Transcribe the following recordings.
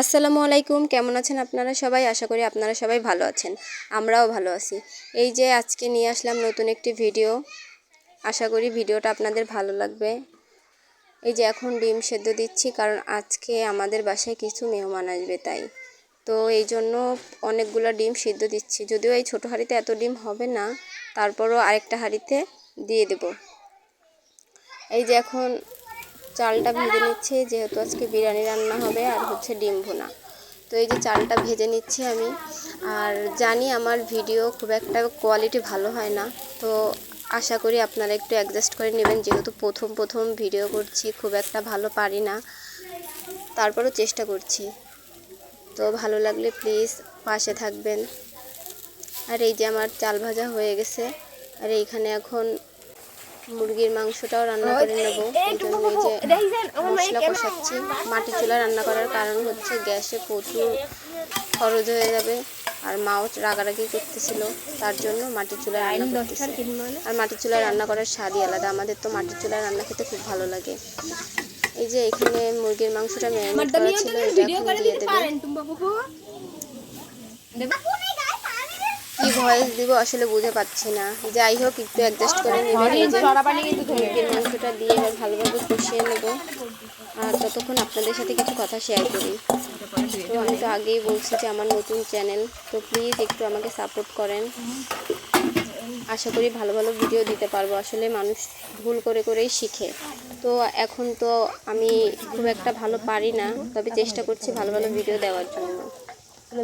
আসসালামু আলাইকুম, কেমন আছেন আপনারা সবাই? আশা করি আপনারা সবাই ভালো আছেন, আমরাও ভালো আছি। এই যে আজকে নিয়ে আসলাম নতুন একটি ভিডিও, আশা করি ভিডিওটা আপনাদের ভালো লাগবে। এই যে এখন ডিম সেদ্ধ দিচ্ছি, কারণ আজকে আমাদের বাসায় কিছু মেহমান আসবে, তাই তো এই জন্য অনেকগুলো ডিম সিদ্ধ দিচ্ছি। যদিও এই ছোটো হাঁড়িতে এত ডিম হবে না, তারপরও আরেকটা হাঁড়িতে দিয়ে দেব। এই যে এখন চালটা ভেজে নিচ্ছে, যেহেতু আজকে বিরিয়ানি রান্না হবে আর হচ্ছে ডিম ভুনা। তো এই যে চালটা ভেজে নিচ্ছি আমি। আর জানি আমার ভিডিও খুব একটা কোয়ালিটি ভালো হয় না, তো আশা করি আপনারা একটু অ্যাডজাস্ট করে নেবেন, যেহেতু প্রথম ভিডিও করছি, খুব একটা ভালো পারি না, তারপরও চেষ্টা করছি। তো ভালো লাগলে প্লিজ পাশে থাকবেন। আর এই যে আমার চাল ভাজা হয়ে গেছে, আর এইখানে এখন মুরগির মাংসটাও রান্না করে নেব। এই জন্য এই যে মশলা কষাচ্ছি। মাটির চুলা রান্না করার কারণ হচ্ছে গ্যাসে প্রচুর খরচ হয়ে যাবে, আর মাও রাগারাগি করতেছিল, তার জন্য মাটির চুলায় রান্না করতেছি। আর মাটির চুলায় রান্না করার স্বাদই আলাদা, আমাদের তো মাটির চুলায় রান্না খেতে খুব ভালো লাগে। এই যে এখানে মুরগির মাংসটা ম্যারিনেট করা ছিল, এটা এখন দিয়ে দেব। কি ভয়েস দিব আসলে বুঝে পাচ্ছি না, যাই হোক একটু অ্যাডজাস্ট করে নেবেন। এই যে মুরগির মাংসটা দিয়ে এবার ভালোভাবে কষিয়ে নেব, আর ততক্ষণ আপনাদের সাথে কিছু কথা শেয়ার করি। তো আমি তো আগেই বলছি যে আমার নতুন চ্যানেল, তো প্লিজ একটু আমাকে সাপোর্ট করেন। আশা করি ভালো ভালো ভিডিও দিতে পারবো। আসলে মানুষ ভুল করেই শিখে, তো এখন তো আমি খুব একটা ভালো পারি না, তবে চেষ্টা করছি ভালো ভালো ভিডিও দেওয়ার জন্য।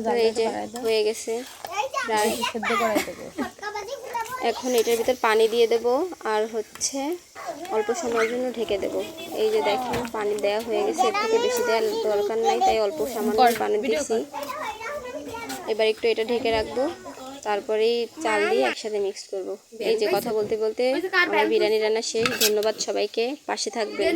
তো এই যে হয়ে গেছে প্রায়, এখন এটার ভিতর পানি দিয়ে দেব, আর হচ্ছে অল্প সময়ের জন্য ঢেকে দেব। এই যে দেখেন পানি দেওয়া হয়ে গেছে, এর থেকে বেশি দেওয়ার দরকার নাই, তাই অল্প সামান্য পানি দিয়েছি। এবার একটু এটা ঢেকে রাখবো, তারপরেই চাল দিয়ে একসাথে মিক্স করব। এই যে কথা বলতে বলতে আমার বিরিয়ানি রান্না শেষ। ধন্যবাদ সবাইকে, পাশে থাকবেন।